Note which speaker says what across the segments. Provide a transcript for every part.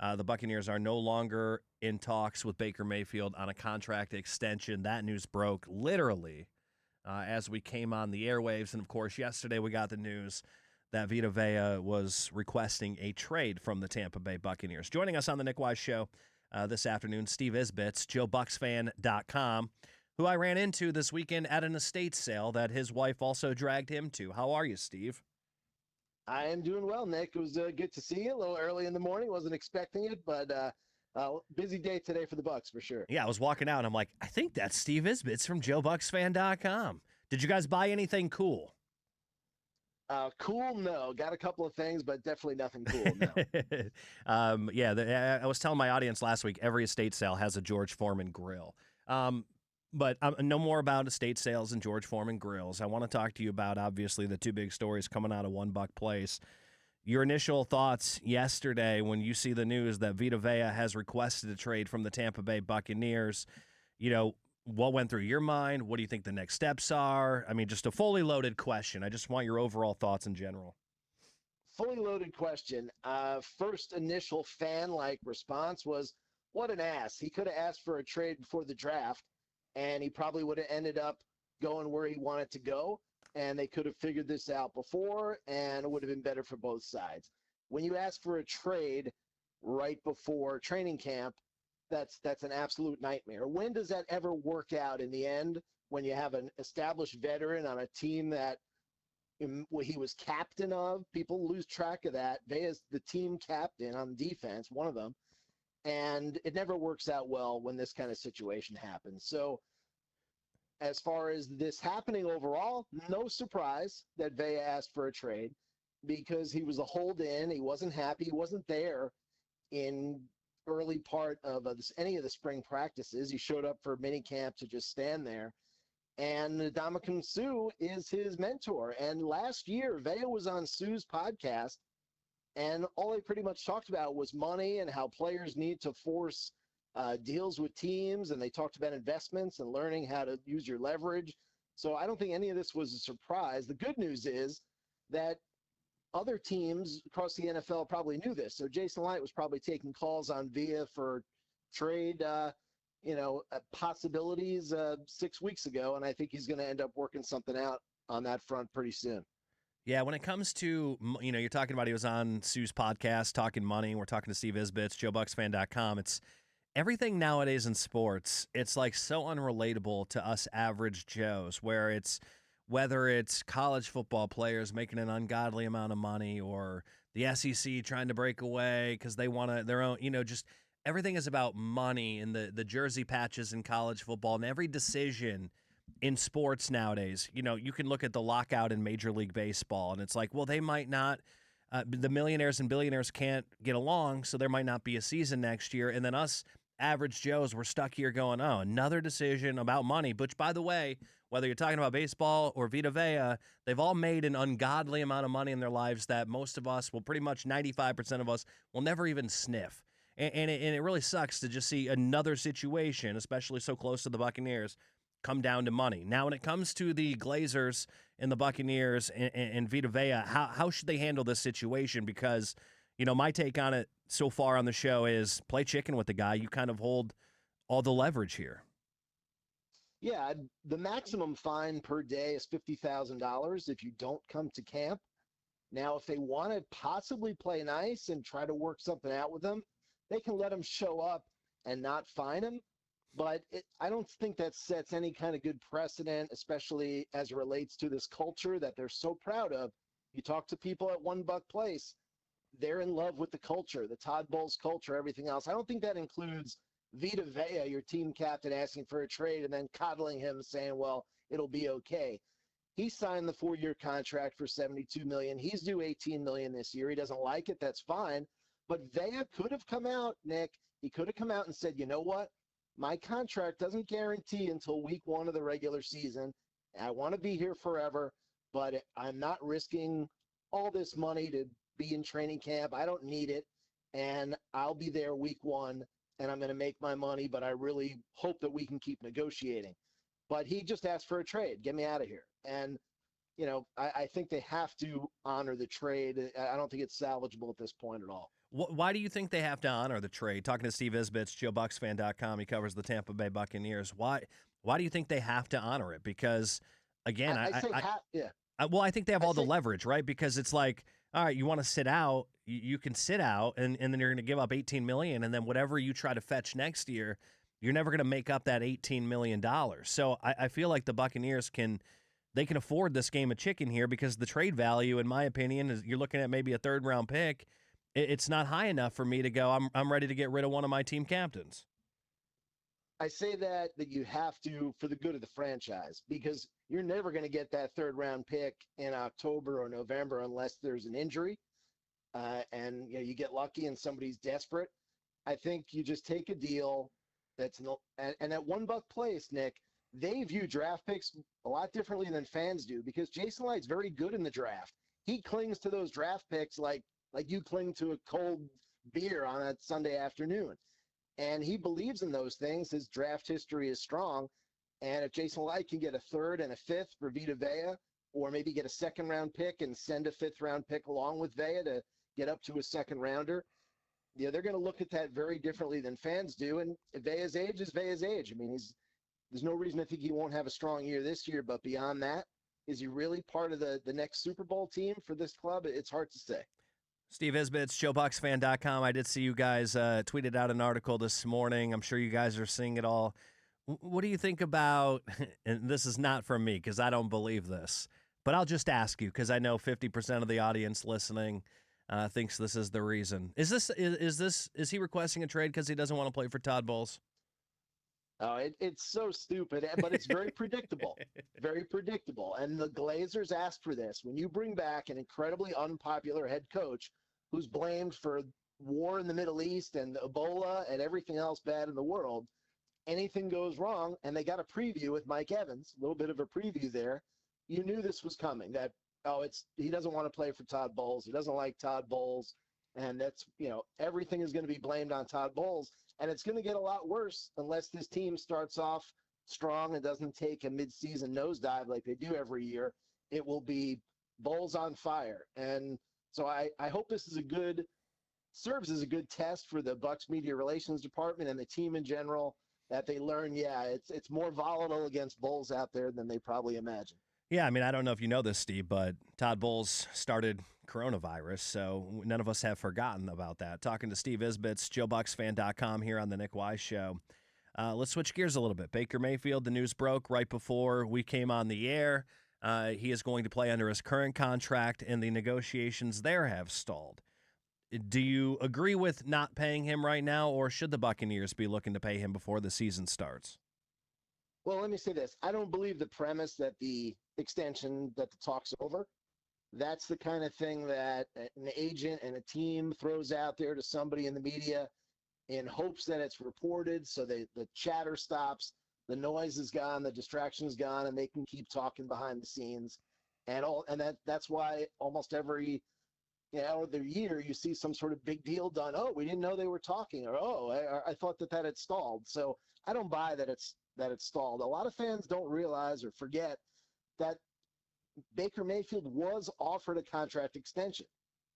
Speaker 1: The Buccaneers are no longer in talks with Baker Mayfield on a contract extension. That news broke literally as we came on the airwaves. And of course, yesterday we got the news that Vita Vea was requesting a trade from the Tampa Bay Buccaneers. Joining us on the Nick Wize Show this afternoon, Steve Isbitts, JoeBucsFan.com, who I ran into this weekend at an estate sale that his wife also dragged him to. How are you, Steve?
Speaker 2: I am doing well, Nick. It was good to see you. A little early in the morning. Wasn't expecting it, but busy day today for the Bucs for sure.
Speaker 1: Yeah, I was walking out, and I'm like, I think that's Steve Isbitts from JoeBucsFan.com. Did you guys buy anything cool?
Speaker 2: Cool, no. Got a couple of things, but definitely nothing cool, no.
Speaker 1: I was telling my audience last week, every estate sale has a George Foreman grill. But no more about estate sales and George Foreman grills. I want to talk to you about, obviously, the two big stories coming out of One Buck Place. Your initial thoughts yesterday when you see the news that Vita Vea has requested a trade from the Tampa Bay Buccaneers. You know, what went through your mind? What do you think the next steps are? I mean, just a fully loaded question. I just want your overall thoughts in general.
Speaker 2: Fully loaded question. First initial fan-like response was, what an ass. He could have asked for a trade before the draft, and he probably would have ended up going where he wanted to go, and they could have figured this out before, and it would have been better for both sides. When you ask for a trade right before training camp, that's an absolute nightmare. When does that ever work out in the end when you have an established veteran on a team that he was captain of? People lose track of that. Vea's the team captain on defense, one of them, and it never works out well when this kind of situation happens. So as far as this happening overall, no surprise that Vea asked for a trade because he was a hold-in. He wasn't happy. He wasn't there in early part of any of the spring practices. He showed up for mini camp to just stand there. And Ndamukong Suh is his mentor. And last year, Vea was on Suh's podcast, and all they pretty much talked about was money and how players need to force deals with teams. And they talked about investments and learning how to use your leverage. So I don't think any of this was a surprise. The good news is that other teams across the NFL probably knew this. So Jason Light was probably taking calls on Vea for trade, possibilities 6 weeks ago. And I think he's going to end up working something out on that front pretty soon.
Speaker 1: Yeah, when it comes to, you're talking about he was on Sue's podcast talking money. We're talking to Steve Isbitts, JoeBucsFan.com. It's everything nowadays in sports. It's like so unrelatable to us average Joes, whether it's college football players making an ungodly amount of money or the SEC trying to break away because they want their own, just everything is about money and the jersey patches in college football, and every decision in sports nowadays. You can look at the lockout in Major League Baseball, and it's like, well, they might not, the millionaires and billionaires can't get along, so there might not be a season next year. And then us average Joes, we're stuck here going, oh, another decision about money. Which, by the way, whether you're talking about baseball or Vita Vea, they've all made an ungodly amount of money in their lives that most of us, well, pretty much 95% of us, will never even sniff. And it really sucks to just see another situation, especially so close to the Buccaneers, come down to money. Now, when it comes to the Glazers and the Buccaneers and Vita Vea, how should they handle this situation? Because, my take on it so far on the show is play chicken with the guy. You kind of hold all the leverage here.
Speaker 2: Yeah, the maximum fine per day is $50,000 if you don't come to camp. Now, if they want to possibly play nice and try to work something out with them, they can let him show up and not fine him. But I don't think that sets any kind of good precedent, especially as it relates to this culture that they're so proud of. You talk to people at One Buck Place, they're in love with the culture, the Todd Bowles culture, everything else. I don't think that includes Vita Vea, your team captain, asking for a trade and then coddling him saying, well, it'll be okay. He signed the 4-year contract for $72 million. He's due $18 million this year. He doesn't like it. That's fine. But Vea could have come out, Nick. He could have come out and said, you know what? My contract doesn't guarantee until week 1 of the regular season. I want to be here forever, but I'm not risking all this money to be in training camp. I don't need it. And I'll be there week 1, and I'm going to make my money, but I really hope that we can keep negotiating. But he just asked for a trade. Get me out of here. And, I think they have to honor the trade. I don't think it's salvageable at this point at all.
Speaker 1: Why do you think they have to honor the trade? Talking to Steve Isbitts, JoeBucsFan.com, he covers the Tampa Bay Buccaneers. Why do you think they have to honor it? Because again,
Speaker 2: I say yeah.
Speaker 1: I think they have
Speaker 2: I
Speaker 1: all the
Speaker 2: say
Speaker 1: leverage, right? Because it's like, all right, you want to sit out, you can sit out, and then you're going to give up $18 million, and then whatever you try to fetch next year, you're never going to make up that $18 million. So I feel like the Buccaneers can afford this game of chicken here because the trade value, in my opinion, is you're looking at maybe a third round pick. It's not high enough for me to go, I'm ready to get rid of one of my team captains.
Speaker 2: I say that you have to for the good of the franchise because you're never going to get that third round pick in October or November unless there's an injury, and you get lucky and somebody's desperate. I think you just take a deal and at $1 place, Nick. They view draft picks a lot differently than fans do because Jason Light's very good in the draft. He clings to those draft picks like you cling to a cold beer on a Sunday afternoon. And he believes in those things. His draft history is strong. And if Jason Light can get a third and a fifth for Vita Vea, or maybe get a second-round pick and send a fifth-round pick along with Vea to get up to a second-rounder, they're going to look at that very differently than fans do. And Vea's age is Vea's age. I mean, there's no reason to think he won't have a strong year this year. But beyond that, is he really part of the next Super Bowl team for this club? It's hard to say.
Speaker 1: Steve Isbitts, JoeBucsFan.com. I did see you guys tweeted out an article this morning. I'm sure you guys are seeing it all. What do you think about, and this is not from me because I don't believe this, but I'll just ask you because I know 50% of the audience listening thinks this is the reason. Is he requesting a trade because he doesn't want to play for Todd Bowles?
Speaker 2: Oh, it's so stupid, but it's very predictable. Very predictable. And the Glazers asked for this. When you bring back an incredibly unpopular head coach who's blamed for war in the Middle East and Ebola and everything else bad in the world, anything goes wrong, and they got a preview with Mike Evans, a little bit of a preview there. You knew this was coming, that, he doesn't want to play for Todd Bowles. He doesn't like Todd Bowles. And that's, everything is going to be blamed on Todd Bowles. And it's going to get a lot worse unless this team starts off strong and doesn't take a midseason nosedive like they do every year. It will be Bowles on fire. And so I hope this is serves as a good test for the Bucs media relations department and the team in general, that they learn, it's more volatile against Bowles out there than they probably imagine.
Speaker 1: Yeah, I mean, I don't know if you know this, Steve, but Todd Bowles started coronavirus, so none of us have forgotten about that. Talking to Steve Isbitts, JoeBucsFan.com here on the Nick Wize Show. Let's switch gears a little bit. Baker Mayfield, the news broke right before we came on the air. He is going to play under his current contract, and the negotiations there have stalled. Do you agree with not paying him right now, or should the Buccaneers be looking to pay him before the season starts?
Speaker 2: Well, let me say this. I don't believe the premise that the extension, that the talk's over. That's the kind of thing that an agent and a team throws out there to somebody in the media in hopes that it's reported so the chatter stops, the noise is gone, the distraction is gone, and they can keep talking behind the scenes. And that's why almost every other year you see some sort of big deal done. Oh, we didn't know they were talking, or I thought that had stalled. So I don't buy that it's stalled. A lot of fans don't realize or forget that Baker Mayfield was offered a contract extension.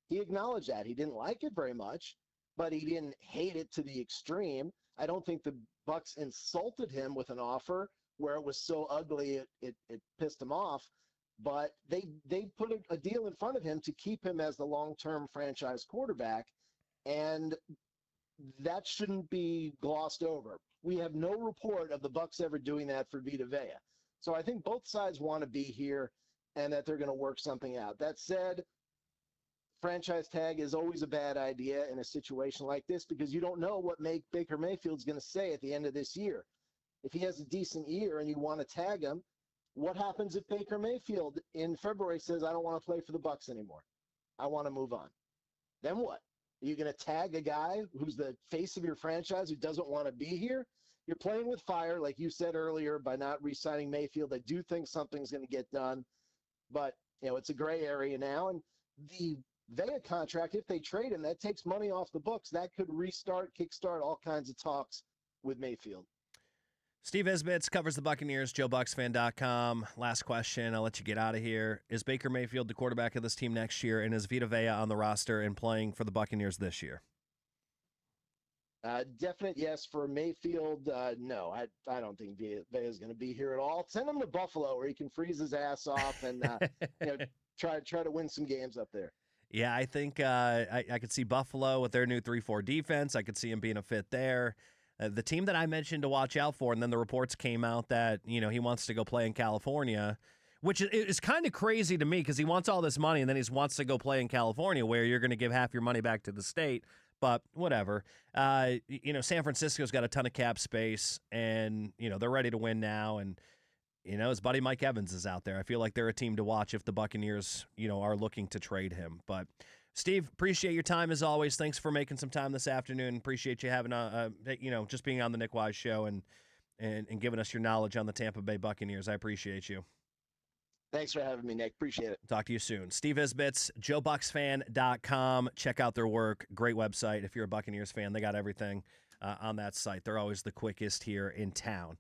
Speaker 2: He acknowledged that. He didn't like it very much, but he didn't hate it to the extreme. I don't think the Bucs insulted him with an offer where it was so ugly it pissed him off. But they put a deal in front of him to keep him as the long-term franchise quarterback, and that shouldn't be glossed over. We have no report of the Bucs ever doing that for Vita Vea. So I think both sides want to be here and that they're going to work something out. That said, franchise tag is always a bad idea in a situation like this because you don't know what Baker Mayfield's going to say at the end of this year. If he has a decent year and you want to tag him, what happens if Baker Mayfield in February says, I don't want to play for the Bucs anymore. I want to move on. Then what? Are you going to tag a guy who's the face of your franchise who doesn't want to be here? You're playing with fire, like you said earlier, by not re-signing Mayfield. I do think something's going to get done, but it's a gray area now. And the Vea contract, if they trade him, that takes money off the books. That could kickstart all kinds of talks with Mayfield.
Speaker 1: Steve Isbitts covers the Buccaneers, JoeBucsFan.com. Last question, I'll let you get out of here. Is Baker Mayfield the quarterback of this team next year, and is Vita Vea on the roster and playing for the Buccaneers this year?
Speaker 2: Definite yes for Mayfield. No, I don't think Vea is going to be here at all. Send him to Buffalo where he can freeze his ass off and try to win some games up there.
Speaker 1: Yeah, I think I could see Buffalo with their new 3-4 defense. I could see him being a fit there. The team that I mentioned to watch out for, and then the reports came out that he wants to go play in California, which is kind of crazy to me because he wants all this money and then he wants to go play in California where you're going to give half your money back to the state. But whatever. San Francisco's got a ton of cap space, and they're ready to win now. And his buddy Mike Evans is out there. I feel like they're a team to watch if the Buccaneers are looking to trade him. But Steve, appreciate your time as always. Thanks for making some time this afternoon. Appreciate you having just being on the Nick Wize show and giving us your knowledge on the Tampa Bay Buccaneers. I appreciate you.
Speaker 2: Thanks for having me, Nick. Appreciate it.
Speaker 1: Talk to you soon. Steve Isbitts, JoeBucsFan.com. Check out their work. Great website. If you're a Buccaneers fan, they got everything on that site. They're always the quickest here in town.